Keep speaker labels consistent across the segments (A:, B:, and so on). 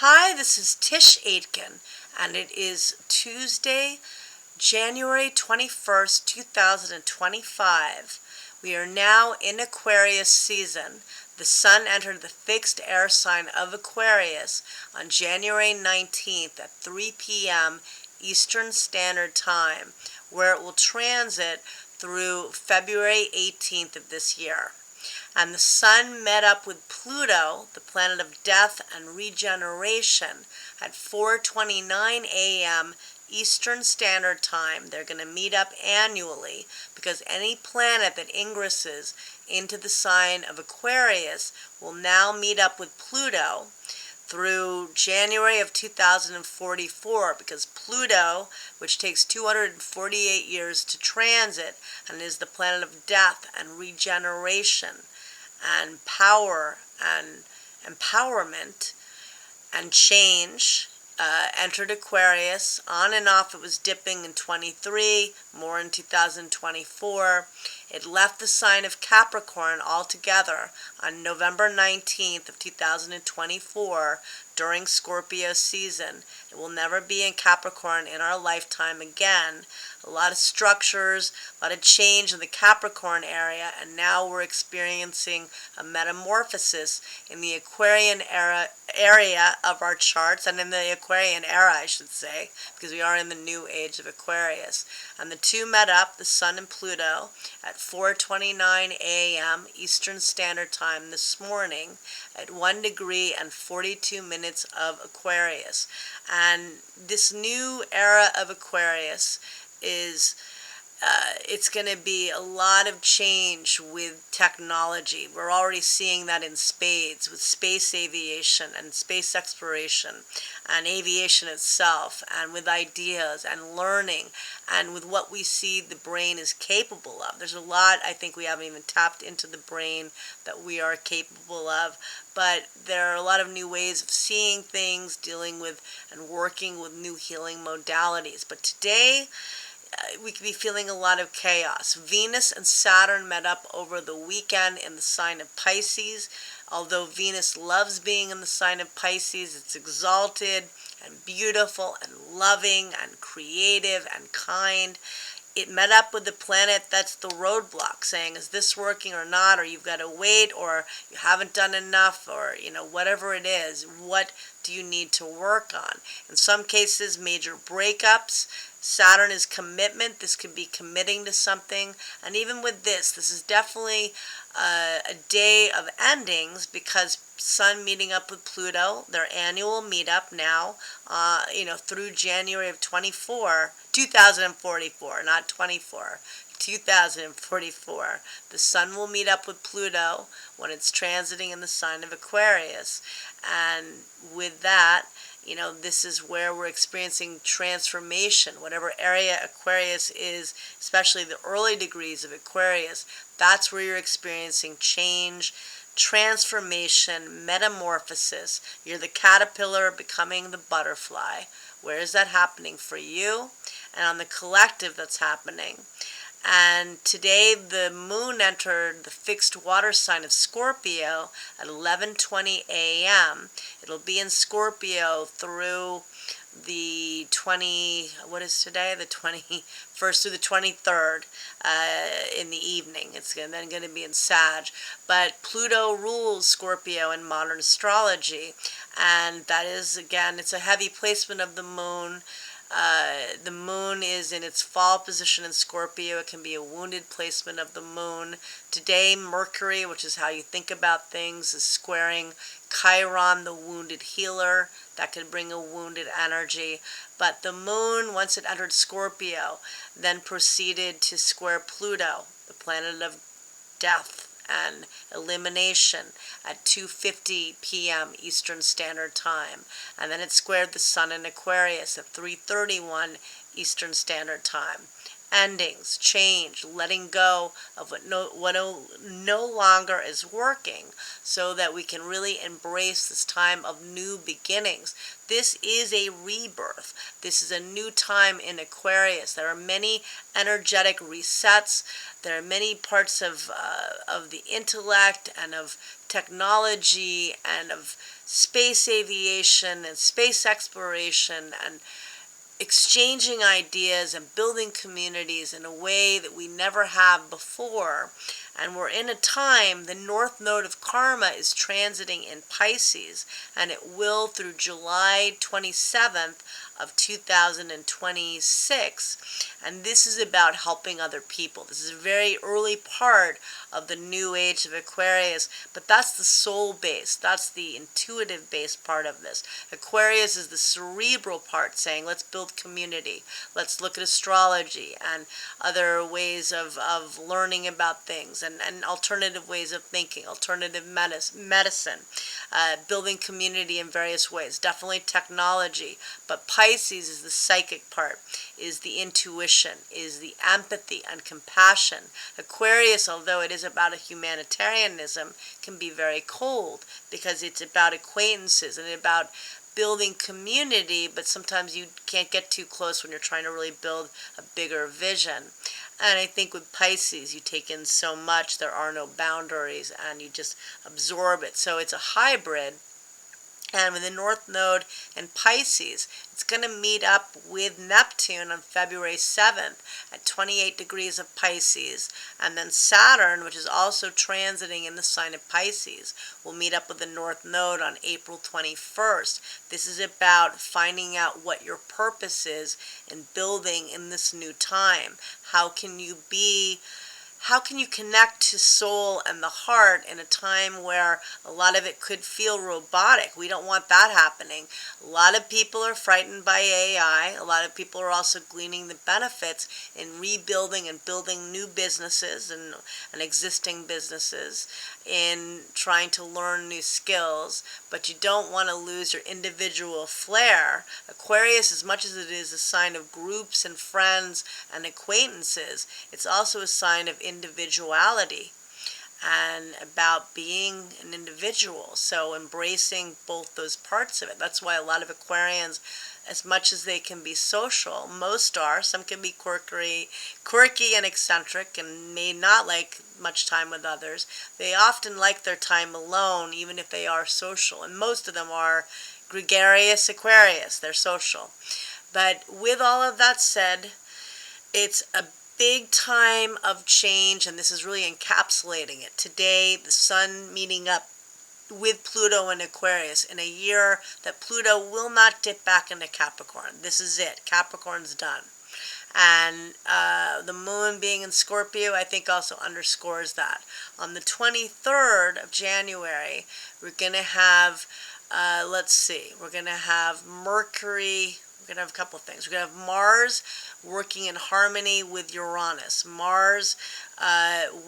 A: Hi, this is Tisch Aitken, and it is Tuesday, January 21st, 2025. We are now in Aquarius season. The Sun entered the fixed air sign of Aquarius on January 19th at 3 p.m. Eastern Standard Time, where it will transit through February 18th of this year. And the Sun met up with Pluto, the planet of death and regeneration, at 4:29 a.m. Eastern Standard Time. They're going to meet up annually because any planet that ingresses into the sign of Aquarius will now meet up with Pluto through January of 2044, because Pluto, which takes 248 years to transit and is the planet of death and regeneration and power and empowerment and change, entered Aquarius. On and off it was dipping in 23, more in 2024. It left the sign of Capricorn altogether on November 19th of 2024 during Scorpio season. It will never be in Capricorn in our lifetime again. A lot of structures, a lot of change in the Capricorn area, and now we're experiencing a metamorphosis in the Aquarian area of our charts, and in the Aquarian era, I should say, because we are in the new age of Aquarius. And the two met up, the Sun and Pluto, at 4:29 a.m. Eastern Standard Time this morning at 1 degree and 42 minutes of Aquarius. And this new era of Aquarius is it's going to be a lot of change with technology. We're already seeing that in spades with space aviation and space exploration and aviation itself, and with ideas and learning, and with what we see the brain is capable of. There's a lot I think we haven't even tapped into the brain that we are capable of, but there are a lot of new ways of seeing things, dealing with and working with new healing modalities. But today, we could be feeling a lot of chaos. Venus and Saturn met up over the weekend in the sign of Pisces. Although Venus loves being in the sign of Pisces, it's exalted and beautiful and loving and creative and kind. It met up with the planet that's the roadblock, saying, is this working or not, or you've got to wait, or you haven't done enough, or, whatever it is, what do you need to work on? In some cases, major breakups. Saturn is commitment. This could be committing to something. And even with this is definitely a day of endings, because Sun meeting up with Pluto, their annual meetup now, through January of 2044, not 24. 2044. The Sun will meet up with Pluto when it's transiting in the sign of Aquarius. And with that, this is where we're experiencing transformation. Whatever area Aquarius is, especially the early degrees of Aquarius, that's where you're experiencing change, transformation, metamorphosis. You're the caterpillar becoming the butterfly. Where is that happening for you? And on the collective, that's happening. And today the moon entered the fixed water sign of Scorpio at 11:20 a.m. It'll be in Scorpio through the what is today? The 21st through the 23rd in the evening. It's then going to be in Sag. But Pluto rules Scorpio in modern astrology. And that is, again, it's a heavy placement of the moon. The moon is in its fall position in Scorpio. It can be a wounded placement of the moon. Today, Mercury, which is how you think about things, is squaring Chiron, the wounded healer. That could bring a wounded energy. But the moon, once it entered Scorpio, then proceeded to square Pluto, the planet of death and elimination, at 2:50 p.m. Eastern Standard Time. And then it squared the Sun in Aquarius at 3:31 Eastern Standard Time. Endings, change, letting go of what no longer is working, so that we can really embrace this time of new beginnings. This is a rebirth. This is a new time in Aquarius. There are many energetic resets. There are many parts of the intellect and of technology and of space aviation and space exploration and exchanging ideas and building communities in a way that we never have before. And we're in a time, the North Node of Karma is transiting in Pisces, and it will through July 27th of 2026. And this is about helping other people. This is a very early part of the new age of Aquarius, but that's the soul base. That's the intuitive based part of this. Aquarius is the cerebral part, saying let's build community. Let's look at astrology and other ways of learning about things, and alternative ways of thinking, alternative medicine, building community in various ways. Definitely technology, but Pisces is the psychic part, is the intuition, is the empathy and compassion. Aquarius, although it is about a humanitarianism, can be very cold because it's about acquaintances and about building community, but sometimes you can't get too close when you're trying to really build a bigger vision. And I think with Pisces, you take in so much, there are no boundaries, and you just absorb it. So it's a hybrid. And with the North Node and Pisces, it's going to meet up with Neptune on February 7th at 28 degrees of Pisces. And then Saturn, which is also transiting in the sign of Pisces, will meet up with the North Node on April 21st. This is about finding out what your purpose is in building in this new time. How can you connect to soul and the heart in a time where a lot of it could feel robotic? We don't want that happening. A lot of people are frightened by AI. A lot of people are also gleaning the benefits in rebuilding and building new businesses and existing businesses, in trying to learn new skills, but you don't want to lose your individual flair. Aquarius, as much as it is a sign of groups and friends and acquaintances, it's also a sign of individuality and about being an individual. So embracing both those parts of it. That's why a lot of Aquarians, as much as they can be social, most are, some can be quirky and eccentric and may not like much time with others. They often like their time alone, even if they are social. And most of them are gregarious Aquarius. They're social. But with all of that said, it's a big time of change, and this is really encapsulating it. Today, the sun meeting up with Pluto in Aquarius in a year that Pluto will not dip back into Capricorn. This is it. Capricorn's done. And the moon being in Scorpio, I think, also underscores that. On the 23rd of January, we're going to have, we're going to have Mercury. We're going to have a couple of things. We're going to have Mars working in harmony with Uranus. Mars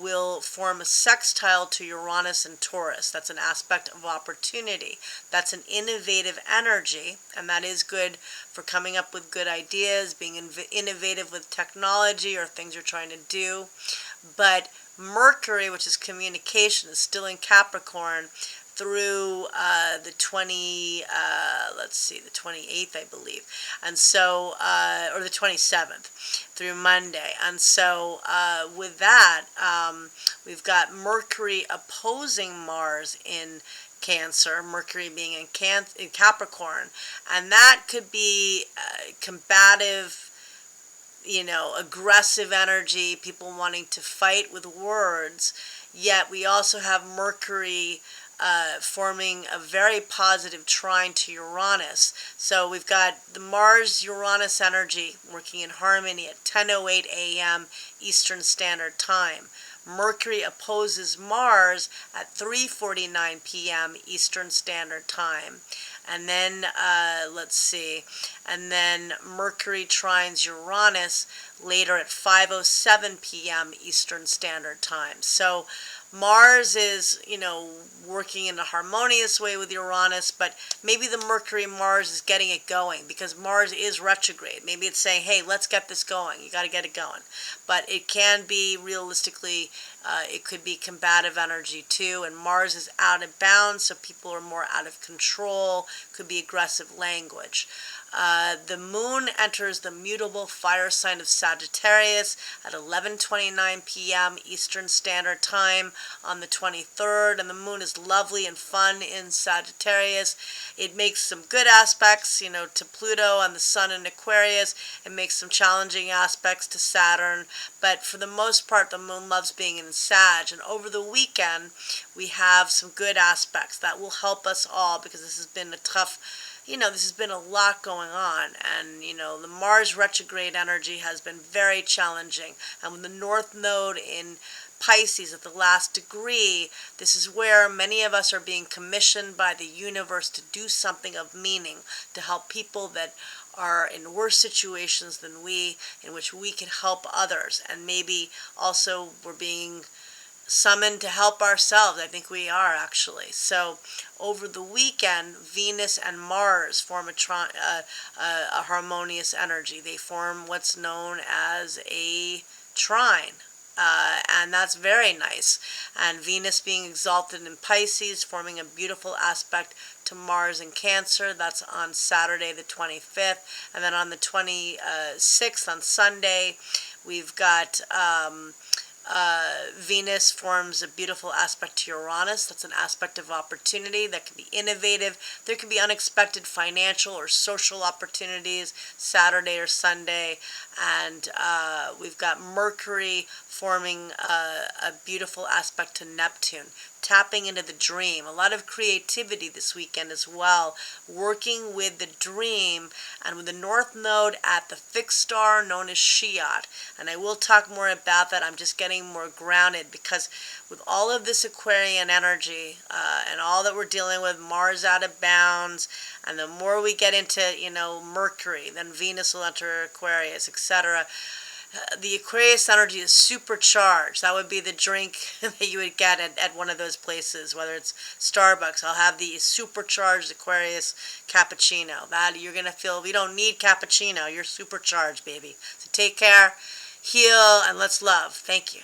A: will form a sextile to Uranus and Taurus. That's an aspect of opportunity. That's an innovative energy, and that is good for coming up with good ideas, being innovative with technology or things you're trying to do. But Mercury, which is communication, is still in Capricorn through the 28th, I believe, and so, or the 27th, through Monday. And so with that, we've got Mercury opposing Mars in Cancer, Mercury being in Capricorn, and that could be combative, aggressive energy, people wanting to fight with words. Yet we also have Mercury forming a very positive trine to Uranus. So we've got the Mars-Uranus energy working in harmony at 10:08 a.m. Eastern Standard Time. Mercury opposes Mars at 3:49 p.m. Eastern Standard Time. And then, and then Mercury trines Uranus later at 5:07 p.m. Eastern Standard Time. So Mars is, working in a harmonious way with Uranus, but maybe the Mercury-Mars is getting it going because Mars is retrograde. Maybe it's saying, hey, let's get this going. You got to get it going. But it can be, realistically, it could be combative energy too, and Mars is out of bounds, so people are more out of control. Could be aggressive language. The moon enters the mutable fire sign of Sagittarius at 11:29 p.m. Eastern Standard Time on the 23rd, and the moon is lovely and fun in Sagittarius. It makes some good aspects, to Pluto and the sun in Aquarius. It makes some challenging aspects to Saturn, but for the most part, the moon loves being in Sag. And over the weekend, we have some good aspects that will help us all, because this has been a tough, this has been a lot going on, and, the Mars retrograde energy has been very challenging. And with the North Node in Pisces at the last degree, this is where many of us are being commissioned by the universe to do something of meaning, to help people that are in worse situations than we, in which we can help others. And maybe also we're being summoned to help ourselves. I think we are, actually. So over the weekend, Venus and Mars form a harmonious energy. They form what's known as a trine. And that's very nice. And Venus being exalted in Pisces, forming a beautiful aspect to Mars in Cancer. That's on Saturday the 25th. And then on the 26th, on Sunday, we've got Venus forms a beautiful aspect to Uranus. That's an aspect of opportunity that can be innovative. There can be unexpected financial or social opportunities Saturday or Sunday. And we've got Mercury forming a beautiful aspect to Neptune, tapping into the dream. A lot of creativity this weekend as well, working with the dream, and with the North Node at the fixed star known as Shiat. And I will talk more about that. I'm just getting more grounded, because with all of this Aquarian energy and all that we're dealing with, Mars out of bounds, and the more we get into, Mercury, then Venus will enter Aquarius, etc. The Aquarius energy is supercharged. That would be the drink that you would get at one of those places, whether it's Starbucks. I'll have the supercharged Aquarius Cappuccino. That you're going to feel, we don't need cappuccino. You're supercharged, baby. So take care, heal, and let's love. Thank you.